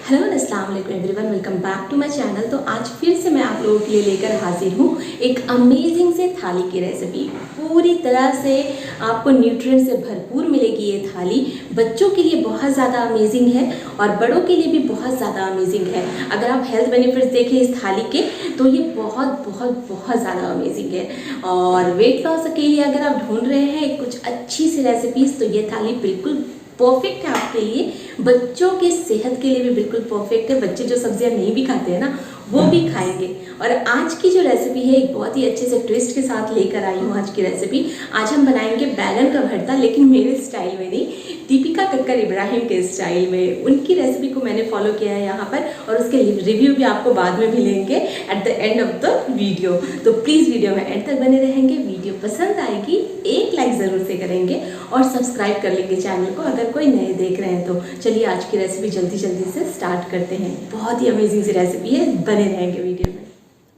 Hello अस्सलाम वालेकुम everyone, welcome back to my channel. तो आज फिर से मैं आप लोगों के लिए लेकर हाजिर हूँ एक अमेजिंग से थाली की रेसिपी। पूरी तरह से आपको न्यूट्रिएंट से भरपूर मिलेगी ये थाली। बच्चों के लिए बहुत ज़्यादा अमेजिंग है और बड़ों के लिए भी बहुत ज़्यादा अमेजिंग है। अगर आप हेल्थ बेनिफिट्स देखें इस थाली के तो ये बहुत बहुत बहुत ज़्यादा अमेजिंग है। और वेट लॉस के लिए अगर आप ढूंढ रहे हैं कुछ अच्छी सी रेसिपीज़ तो ये थाली बिल्कुल परफेक्ट है आपके लिए। बच्चों के सेहत के लिए भी बिल्कुल परफेक्ट है। बच्चे जो सब्जियां नहीं भी खाते हैं ना वो भी खाएंगे। और आज की जो रेसिपी है एक बहुत ही अच्छे से ट्विस्ट के साथ लेकर आई हूँ। आज की रेसिपी आज हम बनाएंगे बैगन का भरता, लेकिन मेरे स्टाइल में नहीं, दीपिका कक्कर इब्राहिम के स्टाइल में। उनकी रेसिपी को मैंने फॉलो किया है यहाँ पर और उसके रिव्यू भी आपको बाद में मिलेंगे at the end of the video. तो प्लीज़ वीडियो में एंड तक बने रहेंगे। वीडियो पसंद आएगी एक लाइक ज़रूर से करेंगे और सब्सक्राइब कर लेंगे चैनल को अगर कोई नए देख रहे हैं तो। चलिए आज की रेसिपी जल्दी जल्दी से स्टार्ट करते हैं। बहुत ही अमेजिंग सी रेसिपी है, बने रहेंगे वीडियो में।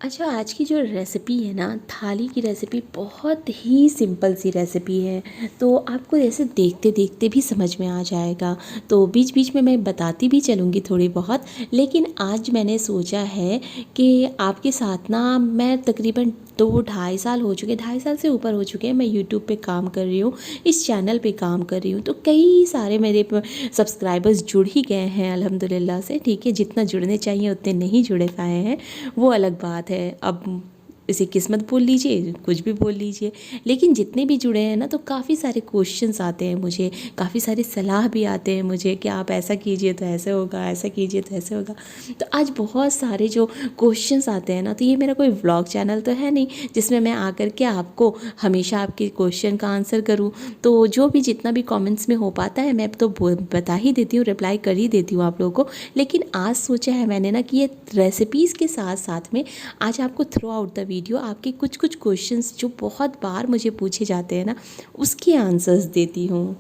अच्छा, आज की जो रेसिपी है ना, थाली की रेसिपी बहुत ही सिंपल सी रेसिपी है। तो आपको ऐसे देखते देखते भी समझ में आ जाएगा। तो बीच बीच में मैं बताती भी चलूँगी थोड़ी बहुत। लेकिन आज मैंने सोचा है कि आपके साथ ना, मैं तकरीबन 2-2.5 साल हो चुके, 2.5 साल से ऊपर हो चुके हैं मैं यूट्यूब पे काम कर रही हूँ, इस चैनल पे काम कर रही हूँ। तो कई सारे मेरे सब्सक्राइबर्स जुड़ ही गए हैं अल्हम्दुलिल्लाह से। ठीक है, जितना जुड़ने चाहिए उतने नहीं जुड़े पाए हैं, वो अलग बात है। अब इसे किस्मत बोल लीजिए, कुछ भी बोल लीजिए। लेकिन जितने भी जुड़े हैं ना, तो काफ़ी सारे क्वेश्चंस आते हैं मुझे, काफ़ी सारे सलाह भी आते हैं मुझे कि आप ऐसा कीजिए तो ऐसे होगा, ऐसा कीजिए तो ऐसे होगा। तो आज बहुत सारे जो क्वेश्चंस आते हैं ना, तो ये मेरा कोई व्लॉग चैनल तो है नहीं जिसमें मैं आकर के आपको हमेशा आपके क्वेश्चन का आंसर करूँ। तो जो भी जितना भी कमेंट्स में हो पाता है मैं तो बता ही देती हूँ, रिप्लाई कर ही देती हूँ आप लोगों को। लेकिन आज सोचा है मैंने ना कि ये रेसिपीज़ के साथ साथ में आज आपको थ्रू आउट द वीडियो आपके कुछ कुछ क्वेश्चंस जो बहुत बार मुझे पूछे जाते हैं ना, उसके आंसर्स देती हूँ।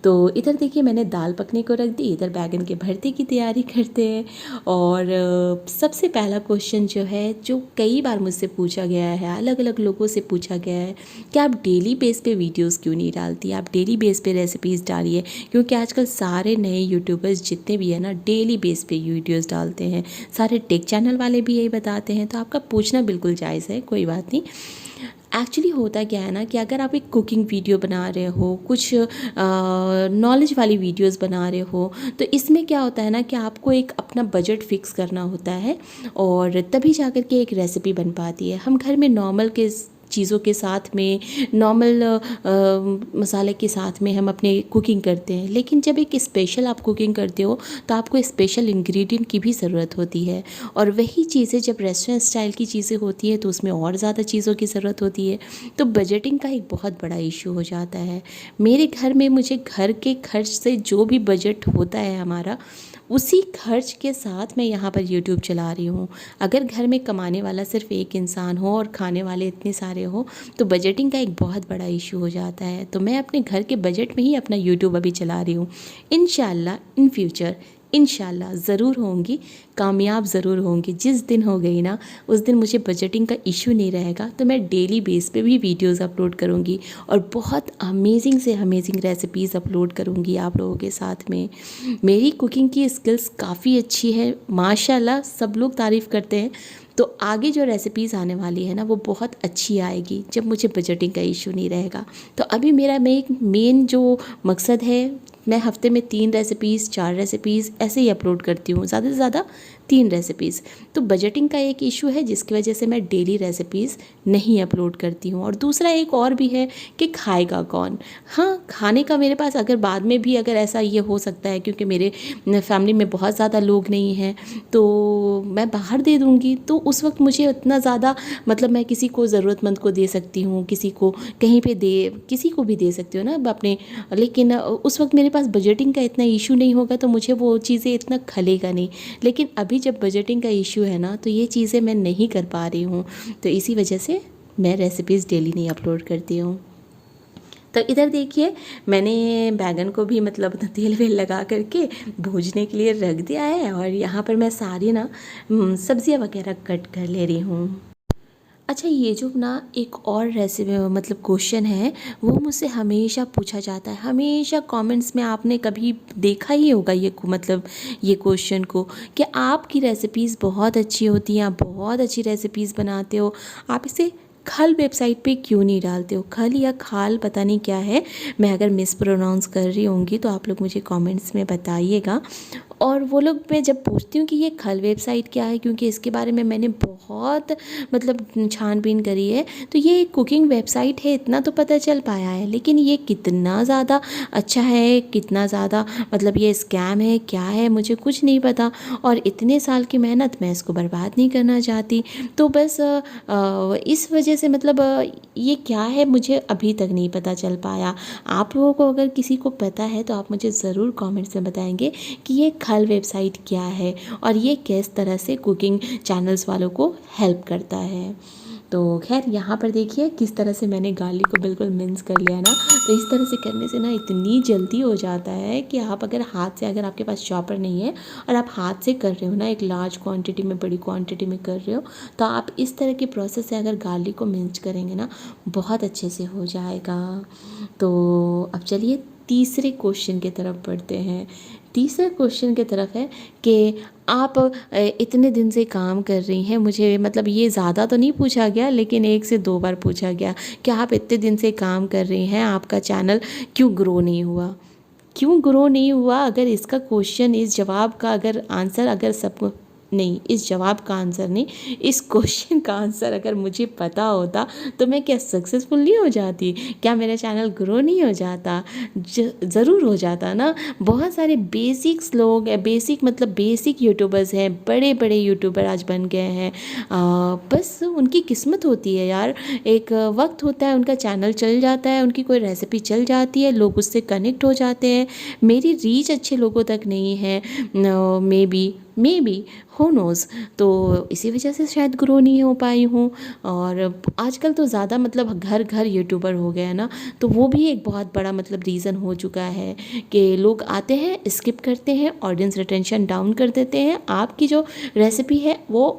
तो इधर देखिए मैंने दाल पकने को रख दी, इधर बैगन के भरते की तैयारी करते हैं। और सबसे पहला क्वेश्चन जो है, जो कई बार मुझसे पूछा गया है, अलग अलग लोगों से पूछा गया है कि आप डेली बेस पे वीडियोस क्यों नहीं डालती, आप डेली बेस पे रेसिपीज़ डालिए। क्योंकि आजकल सारे नए यूट्यूबर्स जितने भी हैं ना, डेली बेस पे वीडियोस डालते हैं। सारे टेक चैनल वाले भी यही बताते हैं। तो आपका पूछना बिल्कुल जायज़ है, कोई बात नहीं। एक्चुअली होता क्या है ना कि अगर आप एक कुकिंग वीडियो बना रहे हो, कुछ नॉलेज वाली वीडियोस बना रहे हो, तो इसमें क्या होता है ना कि आपको एक अपना बजट फिक्स करना होता है और तभी जाकर के एक रेसिपी बन पाती है। हम घर में नॉर्मल के चीज़ों के साथ में, नॉर्मल मसाले के साथ में हम अपने कुकिंग करते हैं। लेकिन जब एक स्पेशल आप कुकिंग करते हो तो आपको स्पेशल इंग्रेडिएंट की भी ज़रूरत होती है। और वही चीज़ें जब रेस्टोरेंट स्टाइल की चीज़ें होती है तो उसमें और ज़्यादा चीज़ों की ज़रूरत होती है। तो बजटिंग का एक बहुत बड़ा इशू हो जाता है मेरे घर में। मुझे घर के खर्च से जो भी बजट होता है हमारा, उसी खर्च के साथ मैं यहाँ पर यूट्यूब चला रही हूँ। अगर घर में कमाने वाला सिर्फ एक इंसान हो और खाने वाले इतने सारे हो तो बजटिंग का एक बहुत बड़ा इशू हो जाता है। तो मैं अपने घर के बजट में ही अपना यूट्यूब अभी चला रही हूँ। इंशाल्लाह इन फ्यूचर इंशाल्लाह ज़रूर होंगी, कामयाब ज़रूर होंगी। जिस दिन हो गई ना, उस दिन मुझे बजटिंग का इशू नहीं रहेगा तो मैं डेली बेस पे भी वीडियोस अपलोड करूँगी और बहुत अमेजिंग से अमेजिंग रेसिपीज़ अपलोड करूँगी आप लोगों के साथ में। मेरी कुकिंग की स्किल्स काफ़ी अच्छी है माशाल्लाह, सब लोग तारीफ़ करते हैं। तो आगे जो रेसिपीज़ आने वाली है ना, वो बहुत अच्छी आएगी जब मुझे बजटिंग का इशू नहीं रहेगा। तो अभी मेरा मेन जो मकसद है, मैं हफ्ते में 3 रेसिपीज़ 4 रेसिपीज़ ऐसे ही अपलोड करती हूँ, ज़्यादा से ज़्यादा 3 रेसिपीज़। तो बजटिंग का एक इशू है जिसकी वजह से मैं डेली रेसिपीज़ नहीं अपलोड करती हूँ। और दूसरा एक और भी है कि खाएगा कौन। हाँ, खाने का मेरे पास अगर बाद में भी अगर ऐसा ये हो सकता है, क्योंकि मेरे फैमिली में बहुत ज़्यादा लोग नहीं हैं तो मैं बाहर दे दूँगी। तो उस वक्त मुझे उतना ज़्यादा, मतलब मैं किसी को ज़रूरतमंद को दे सकती हूँ, किसी को कहीं पे किसी को भी दे सकती हूँ ना अपने। लेकिन उस वक्त मेरे पास बजटिंग का इतना इशू नहीं होगा तो मुझे वो चीज़ें इतना खलेगा नहीं। लेकिन अभी जब बजटिंग का इशू है ना, तो ये चीज़ें मैं नहीं कर पा रही हूँ। तो इसी वजह से मैं रेसिपीज़ डेली नहीं अपलोड करती हूँ। तो इधर देखिए मैंने बैगन को भी मतलब तेल वेल लगा करके भूनने के लिए रख दिया है और यहाँ पर मैं सारी ना सब्जियाँ वगैरह कट कर ले रही हूँ। अच्छा, ये जो ना एक और रेसिपी मतलब क्वेश्चन है, वो मुझसे हमेशा पूछा जाता है, हमेशा कमेंट्स में। आपने कभी देखा ही होगा ये मतलब ये क्वेश्चन को, कि आपकी रेसिपीज़ बहुत अच्छी होती हैं, आप बहुत अच्छी रेसिपीज़ बनाते हो, आप इसे खल वेबसाइट पे क्यों नहीं डालते हो? खल या खाल पता नहीं क्या है, मैं अगर मिस प्रोनाउंस कर रही होंगी तो आप लोग मुझे कमेंट्स में बताइएगा। और वो लोग, मैं जब पूछती हूँ कि ये खल वेबसाइट क्या है, क्योंकि इसके बारे में मैंने बहुत मतलब छानबीन करी है, तो ये एक कुकिंग वेबसाइट है इतना तो पता चल पाया है, लेकिन ये कितना ज़्यादा अच्छा है, कितना ज़्यादा मतलब ये स्कैम है, क्या है, मुझे कुछ नहीं पता। और इतने साल की मेहनत मैं इसको बर्बाद नहीं करना चाहती। तो बस इस वजह से मतलब ये क्या है मुझे अभी तक नहीं पता चल पाया। आप लोगों को अगर किसी को पता है तो आप मुझे ज़रूर कमेंट्स में बताएंगे कि ये खल वेबसाइट क्या है और ये किस तरह से कुकिंग चैनल्स वालों को हेल्प करता है। तो खैर, यहाँ पर देखिए किस तरह से मैंने गार्लिक को बिल्कुल मिन्स कर लिया ना। तो इस तरह से करने से ना इतनी जल्दी हो जाता है कि आप अगर हाथ से, अगर आपके पास चॉपर नहीं है और आप हाथ से कर रहे हो ना, एक लार्ज क्वांटिटी में, बड़ी क्वांटिटी में कर रहे हो, तो आप इस तरह के प्रोसेस से अगर गार्लिक को मिन्स करेंगे ना, बहुत अच्छे से हो जाएगा। तो अब चलिए तीसरे क्वेश्चन की तरफ बढ़ते हैं। तीसरे क्वेश्चन की तरफ है कि आप इतने दिन से काम कर रही हैं, मुझे मतलब ये ज़्यादा तो नहीं पूछा गया, लेकिन 1 से 2 बार पूछा गया कि आप इतने दिन से काम कर रही हैं, आपका चैनल क्यों ग्रो नहीं हुआ? क्यों ग्रो नहीं हुआ? अगर इसका क्वेश्चन, इस जवाब का अगर आंसर, अगर सबको नहीं, इस जवाब का आंसर नहीं, इस क्वेश्चन का आंसर अगर मुझे पता होता तो मैं क्या सक्सेसफुल नहीं हो जाती? क्या मेरा चैनल ग्रो नहीं हो जाता? ज़रूर हो जाता ना। बहुत सारे बेसिक्स लोग हैं, बेसिक मतलब बेसिक यूट्यूबर्स हैं, बड़े बड़े यूट्यूबर आज बन गए हैं। बस उनकी किस्मत होती है यार। एक वक्त होता है, उनका चैनल चल जाता है, उनकी कोई रेसिपी चल जाती है, लोग उससे कनेक्ट हो जाते हैं। मेरी रीच अच्छे लोगों तक नहीं है, मे बी हो नोज़। तो इसी वजह से शायद ग्रो नहीं हो पाई हूँ। और आजकल तो ज़्यादा मतलब घर घर यूट्यूबर हो गए हैं ना, तो वो भी एक बहुत बड़ा मतलब रीज़न हो चुका है कि लोग आते हैं, स्किप करते हैं, ऑडियंस रिटेंशन डाउन कर देते हैं, आपकी जो रेसिपी है वो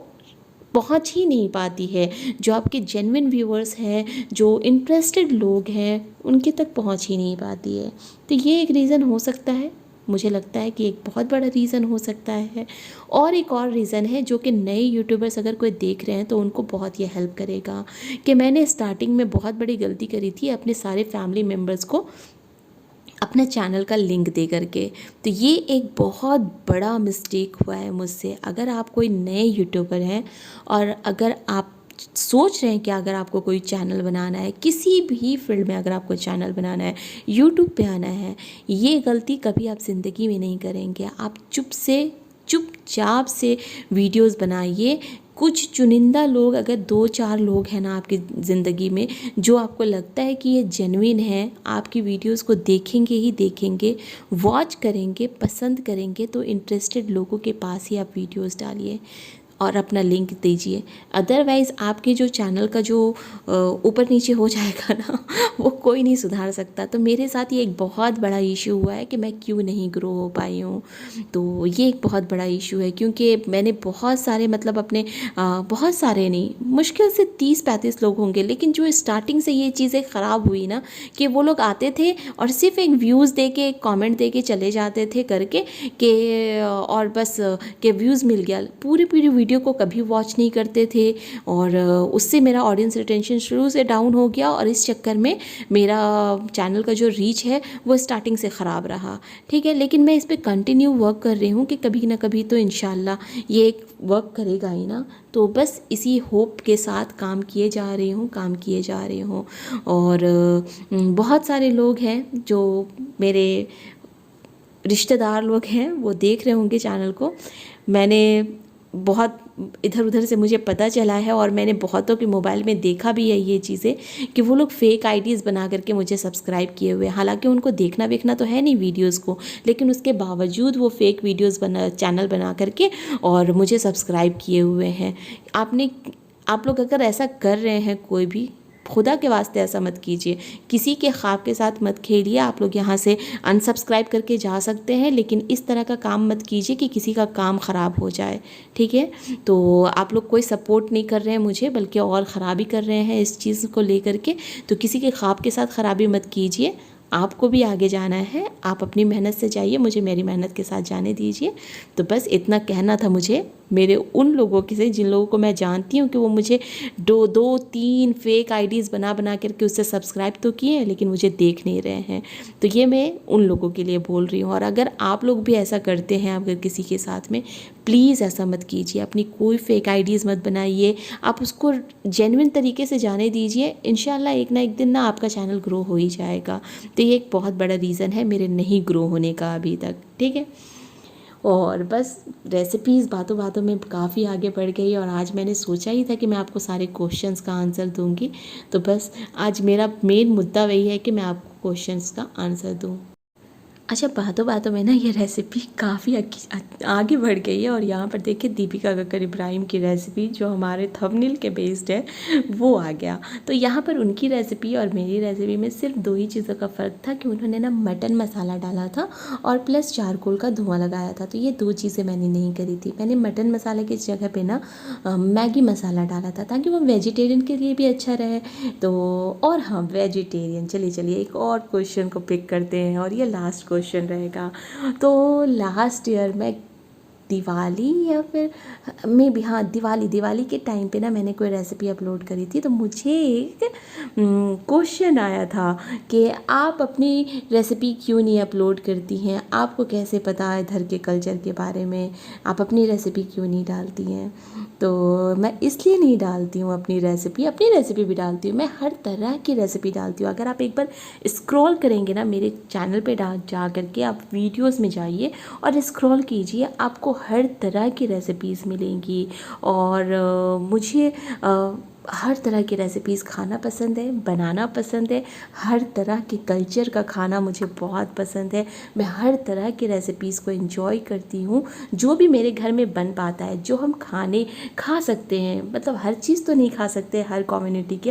पहुंच ही नहीं पाती है। जो आपके जेन्युइन व्यूअर्स हैं, जो इंटरेस्टेड लोग हैं, उनके तक पहुंच ही नहीं पाती है। तो ये एक रीज़न हो सकता है, मुझे लगता है कि एक बहुत बड़ा रीज़न हो सकता है। और एक और रीज़न है जो कि नए यूट्यूबर्स अगर कोई देख रहे हैं तो उनको बहुत ये हेल्प करेगा, कि मैंने स्टार्टिंग में बहुत बड़ी गलती करी थी अपने सारे फैमिली मेम्बर्स को अपना चैनल का लिंक दे करके। तो ये एक बहुत बड़ा मिस्टेक हुआ है मुझसे। अगर आप कोई नए यूट्यूबर हैं और अगर आप सोच रहे हैं कि अगर आपको कोई चैनल बनाना है, किसी भी फील्ड में अगर आपको चैनल बनाना है, यूट्यूब पे आना है, ये गलती कभी आप ज़िंदगी में नहीं करेंगे। आप चुपचाप से वीडियोस बनाइए। कुछ चुनिंदा लोग, अगर 2-4 लोग हैं ना आपकी ज़िंदगी में, जो आपको लगता है कि ये जेन्युइन है, आपकी वीडियोस को देखेंगे ही देखेंगे, वॉच करेंगे, पसंद करेंगे, तो इंटरेस्टेड लोगों के पास ही आप वीडियोस डालिए और अपना लिंक दीजिए। अदरवाइज़ आपके जो चैनल का जो ऊपर नीचे हो जाएगा ना, वो कोई नहीं सुधार सकता। तो मेरे साथ ये एक बहुत बड़ा इशू हुआ है कि मैं क्यों नहीं ग्रो हो पाई हूँ। तो ये एक बहुत बड़ा इशू है, क्योंकि मैंने बहुत सारे मतलब अपने बहुत सारे नहीं, मुश्किल से 30-35 लोग होंगे, लेकिन जो स्टार्टिंग से ये चीज़ें ख़राब हुई ना, कि वो लोग आते थे और सिर्फ एक व्यूज़ दे के, एक कॉमेंट दे के चले जाते थे करके कि और बस के व्यूज़ मिल गया, पूरी पूरी वीडियो को कभी वॉच नहीं करते थे। और उससे मेरा ऑडियंस रिटेंशन शुरू से डाउन हो गया, और इस चक्कर में मेरा चैनल का जो रीच है वो स्टार्टिंग से ख़राब रहा। ठीक है, लेकिन मैं इस पर कंटिन्यू वर्क कर रही हूँ कि कभी ना कभी तो इंशाल्लाह ये एक वर्क करेगा ही ना। तो बस इसी होप के साथ काम किए जा रही हूँ। और बहुत सारे लोग हैं जो मेरे रिश्तेदार लोग हैं, वो देख रहे होंगे चैनल को। मैंने बहुत इधर उधर से मुझे पता चला है, और मैंने बहुतों के मोबाइल में देखा भी है ये चीज़ें, कि वो लोग फेक आईडीज़ बना करके मुझे सब्सक्राइब किए हुए हैं। हालांकि उनको देखना वेखना तो है नहीं वीडियोस को, लेकिन उसके बावजूद वो फेक वीडियोस चैनल बना करके और मुझे सब्सक्राइब किए हुए हैं। आप लोग अगर ऐसा कर रहे हैं कोई भी, खुदा के वास्ते ऐसा मत कीजिए, किसी के ख्वाब के साथ मत खेलिए। आप लोग यहाँ से अनसब्सक्राइब करके जा सकते हैं, लेकिन इस तरह का काम मत कीजिए कि किसी का काम ख़राब हो जाए, ठीक है। तो आप लोग कोई सपोर्ट नहीं कर रहे हैं मुझे, बल्कि और ख़राबी कर रहे हैं इस चीज़ को लेकर के। तो किसी के ख्वाब के साथ ख़राबी मत कीजिए, आपको भी आगे जाना है, आप अपनी मेहनत से जाइए, मुझे मेरी मेहनत के साथ जाने दीजिए। तो बस इतना कहना था मुझे मेरे उन लोगों के से जिन लोगों को मैं जानती हूँ कि वो मुझे दो तीन फेक आईडीज़ बना बना करके उससे सब्सक्राइब तो किए हैं, लेकिन मुझे देख नहीं रहे हैं। तो ये मैं उन लोगों के लिए बोल रही हूँ। और अगर आप लोग भी ऐसा करते हैं अगर किसी के साथ में, प्लीज़ ऐसा मत कीजिए, अपनी कोई फेक आईडीज़ मत बनाइए, आप उसको जेन्युइन तरीके से जाने दीजिए। इंशाल्लाह एक ना एक दिन ना आपका चैनल ग्रो हो ही जाएगा। तो ये एक बहुत बड़ा रीज़न है मेरे नहीं ग्रो होने का अभी तक, ठीक है। और बस रेसिपीज़ बातों बातों में काफ़ी आगे बढ़ गई, और आज मैंने सोचा ही था कि मैं आपको सारे क्वेश्चंस का आंसर दूंगी। तो बस आज मेरा मेन मुद्दा वही है कि मैं आपको क्वेश्चंस का आंसर दूं। अच्छा, बातों बातों में ना ये रेसिपी काफ़ी आगे बढ़ गई है, और यहाँ पर देखिए दीपिका कक्कर इब्राहिम की रेसिपी जो हमारे थंबनेल के बेस्ड है वो आ गया। तो यहाँ पर उनकी रेसिपी और मेरी रेसिपी में सिर्फ दो ही चीज़ों का फ़र्क था कि उन्होंने ना मटन मसाला डाला था और प्लस चारकोल का धुआं लगाया था। तो ये दो चीज़ें मैंने नहीं करी थी। मैंने मटन मसाले की जगह पे ना मैगी मसाला डाला था, ताकि वो वेजिटेरियन के लिए भी अच्छा रहे। तो और हाँ, वेजिटेरियन, चलिए एक और क्वेश्चन को पिक करते हैं, और ये लास्ट क्वेश्चन रहेगा। तो लास्ट ईयर मैं दिवाली या फिर मे बी, हाँ दिवाली के टाइम पे ना मैंने कोई रेसिपी अपलोड करी थी। तो मुझे एक क्वेश्चन आया था कि आप अपनी रेसिपी क्यों नहीं अपलोड करती हैं, आपको कैसे पता है इधर के कल्चर के बारे में, आप अपनी रेसिपी क्यों नहीं डालती हैं। तो मैं इसलिए नहीं डालती हूँ अपनी रेसिपी भी डालती हूँ, मैं हर तरह की रेसिपी डालती हूँ। अगर आप एक बार स्क्रॉल करेंगे ना मेरे चैनल पे जा करके, आप वीडियोस में जाइए और स्क्रॉल कीजिए, आपको हर तरह की रेसिपीज़ मिलेंगी। और मुझे हर तरह की रेसिपीज़ खाना पसंद है, बनाना पसंद है, हर तरह के कल्चर का खाना मुझे बहुत पसंद है। मैं हर तरह की रेसिपीज़ को एंजॉय करती हूँ, जो भी मेरे घर में बन पाता है, जो हम खा सकते हैं। मतलब हर चीज़ तो नहीं खा सकते हर कम्युनिटी के,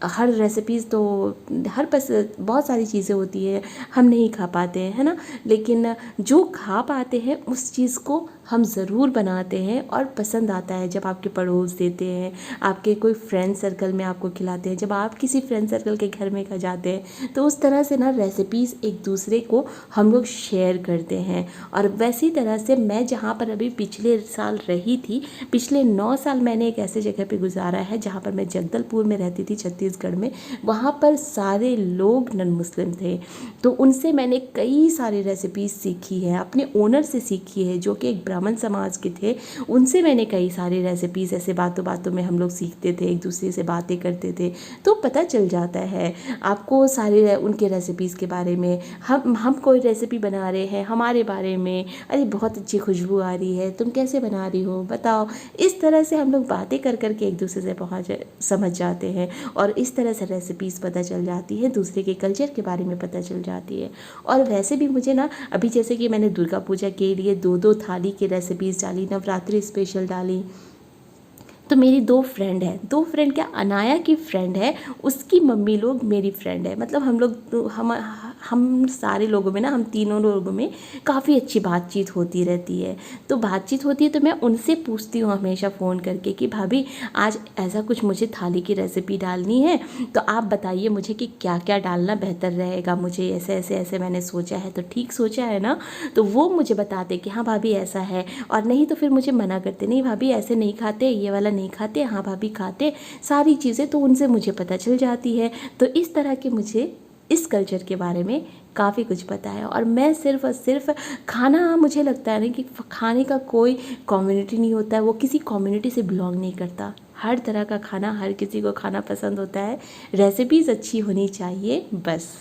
हर रेसिपीज़ तो बहुत सारी चीज़ें होती है हम नहीं खा पाते हैं, है ना। लेकिन जो खा पाते हैं उस चीज़ को हम ज़रूर बनाते हैं, और पसंद आता है जब आपके पड़ोस देते हैं, आपके कोई फ्रेंड सर्कल में आपको खिलाते हैं, जब आप किसी फ्रेंड सर्कल के घर में जाते हैं। तो उस तरह से ना रेसिपीज़ एक दूसरे को हम लोग शेयर करते हैं। और वैसी तरह से मैं जहाँ पर अभी पिछले साल रही थी, पिछले 9 साल मैंने एक ऐसे जगह पे गुजारा है जहाँ पर मैं जगदलपुर में रहती थी, छत्तीसगढ़ में। वहाँ पर सारे लोग नॉन मुस्लिम थे, तो उनसे मैंने कई सारी रेसिपीज़ सीखी है, अपने ओनर से सीखी है जो कि एक ब्राह्मण समाज के थे। उनसे मैंने कई सारी रेसिपीज़ ऐसे बातों बातों में हम लोग सीखते थे, एक दूसरे से बातें करते थे, तो पता चल जाता है आपको सारे उनके रेसिपीज़ के बारे में। हम कोई रेसिपी बना रहे हैं, हमारे बारे में, अरे बहुत अच्छी खुशबू आ रही है, तुम कैसे बना रही हो बताओ। इस तरह से हम लोग बातें कर करके एक दूसरे से समझ जाते हैं, और इस तरह से रेसिपीज़ पता चल जाती है, दूसरे के कल्चर के बारे में पता चल जाती है। और वैसे भी मुझे ना अभी जैसे कि मैंने दुर्गा पूजा के लिए 2-2 थाली की रेसिपीज़ डाली, नवरात्रि स्पेशल डाली। तो मेरी 2 फ्रेंड है, 2 फ्रेंड क्या, अनाया की फ्रेंड है, उसकी मम्मी लोग मेरी फ्रेंड है। मतलब हम सारे लोगों में ना, हम तीनों लोगों में काफ़ी अच्छी बातचीत होती रहती है। तो बातचीत होती है तो मैं उनसे पूछती हूँ हमेशा फ़ोन करके कि भाभी आज ऐसा कुछ मुझे थाली की रेसिपी डालनी है, तो आप बताइए मुझे कि क्या क्या डालना बेहतर रहेगा, मुझे ऐसे मैंने सोचा है, तो ठीक सोचा है ना। तो वो मुझे बताते कि हाँ भाभी ऐसा है, और नहीं तो फिर मुझे मना करते, नहीं भाभी ऐसे नहीं खाते, ये वाला नहीं खाते, हाँ भाभी खाते, सारी चीज़ें तो उनसे मुझे पता चल जाती है। तो इस तरह के मुझे इस कल्चर के बारे में काफ़ी कुछ पता है। और मैं सिर्फ और सिर्फ खाना, मुझे लगता है ना कि खाने का कोई कम्युनिटी नहीं होता है, वो किसी कम्युनिटी से बिलोंग नहीं करता। हर तरह का खाना हर किसी को खाना पसंद होता है, रेसिपीज़ अच्छी होनी चाहिए बस।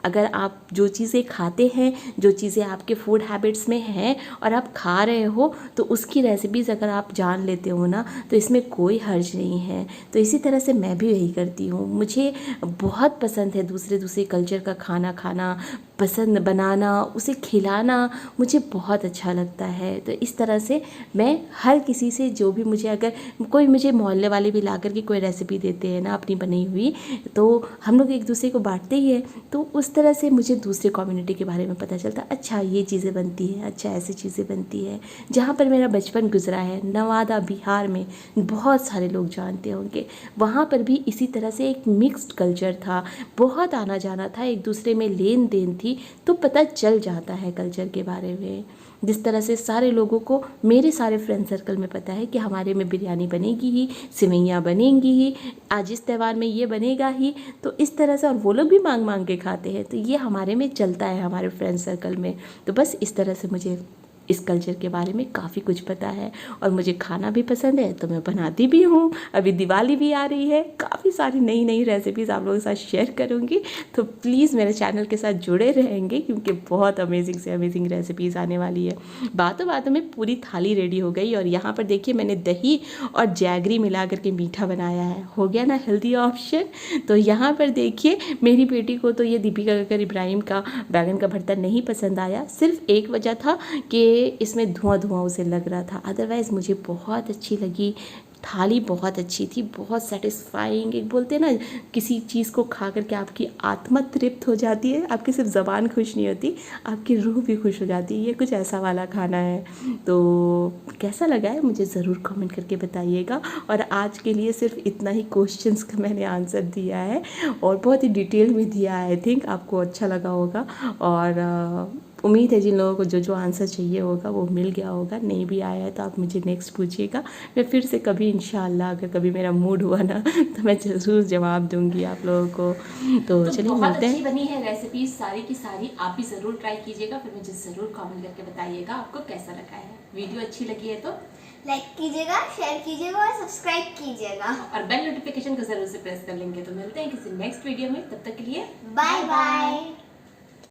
अगर आप जो चीज़ें खाते हैं, जो चीज़ें आपके फूड हैबिट्स में हैं और आप खा रहे हो, तो उसकी रेसिपीज़ अगर आप जान लेते हो ना, तो इसमें कोई हर्ज नहीं है। तो इसी तरह से मैं भी यही करती हूँ। मुझे बहुत पसंद है दूसरे कल्चर का खाना खाना, पसंद बनाना, उसे खिलाना मुझे बहुत अच्छा लगता है। तो इस तरह से मैं हर किसी से, जो भी मुझे, अगर कोई मुझे मोहल्ले वाले भी ला कर के कोई रेसिपी देते हैं ना अपनी बनी हुई, तो हम लोग एक दूसरे को बांटते ही है। तो उस तरह से मुझे दूसरे कम्युनिटी के बारे में पता चलता, अच्छा ये चीज़ें बनती हैं, अच्छा ऐसी चीज़ें बनती है। जहाँ पर मेरा बचपन गुजरा है नवादा बिहार में, बहुत सारे लोग जानते होंगे, वहाँ पर भी इसी तरह से एक मिक्स्ड कल्चर था, बहुत आना जाना था, एक दूसरे में लेन देन थी। तो पता चल जाता है कल्चर के बारे में। जिस तरह से सारे लोगों को, मेरे सारे फ्रेंड सर्कल में पता है कि हमारे में बिरयानी बनेगी ही, सिवैयाँ बनेंगी ही, आज इस त्यौहार में ये बनेगा ही। तो इस तरह से, और वो लोग भी मांग मांग के खाते हैं, तो ये हमारे में चलता है, हमारे फ्रेंड सर्कल में। तो बस इस तरह से मुझे इस कल्चर के बारे में काफ़ी कुछ पता है, और मुझे खाना भी पसंद है, तो मैं बनाती भी हूँ। अभी दिवाली भी आ रही है, काफ़ी सारी नई नई रेसिपीज़ आप लोगों के साथ शेयर करूँगी। तो प्लीज़ मेरे चैनल के साथ जुड़े रहेंगे, क्योंकि बहुत अमेजिंग से अमेजिंग रेसिपीज़ आने वाली है। बातों बातों में पूरी थाली रेडी हो गई, और यहाँ पर देखिए मैंने दही और जैगरी मिला करके मीठा बनाया है। हो गया ना हेल्दी ऑप्शन। तो यहाँ पर देखिए मेरी बेटी को तो ये दीपिका कक्कर इब्राहिम का बैगन का भरता नहीं पसंद आया। सिर्फ एक वजह था कि इसमें धुआं धुआं उसे लग रहा था, अदरवाइज़ मुझे बहुत अच्छी लगी। थाली बहुत अच्छी थी, बहुत सेटिस्फाइंग। एक बोलते हैं ना, किसी चीज़ को खा करके आपकी आत्मा तृप्त हो जाती है, आपकी सिर्फ ज़बान खुश नहीं होती, आपकी रूह भी खुश हो जाती है। ये कुछ ऐसा वाला खाना है। तो कैसा लगा है मुझे ज़रूर कमेंट करके बताइएगा। और आज के लिए सिर्फ इतना ही क्वेश्चंस का मैंने आंसर दिया है, और बहुत ही डिटेल में दिया है। आई थिंक आपको अच्छा लगा होगा, और उम्मीद है जिन लोगों को जो जो आंसर चाहिए होगा वो मिल गया होगा। नहीं भी आया है तो आप मुझे नेक्स्ट पूछिएगा, मैं फिर से कभी इंशाल्लाह, अगर कभी मेरा मूड हुआ ना, तो मैं ज़रूर जवाब दूंगी आप लोगों को। तो चलिए मिलते हैं। अच्छी बनी है रेसिपी सारी की सारी, आप भी ज़रूर ट्राई कीजिएगा, फिर मुझे ज़रूर कमेंट करके बताइएगा आपको कैसा लगा है। वीडियो अच्छी लगी है तो लाइक कीजिएगा, शेयर कीजिएगा और सब्सक्राइब कीजिएगा, और बेल नोटिफिकेशन को ज़रूर से प्रेस कर लेंगे। तो मिलते हैं किसी नेक्स्ट वीडियो में, तब तक के लिए बाय बाय।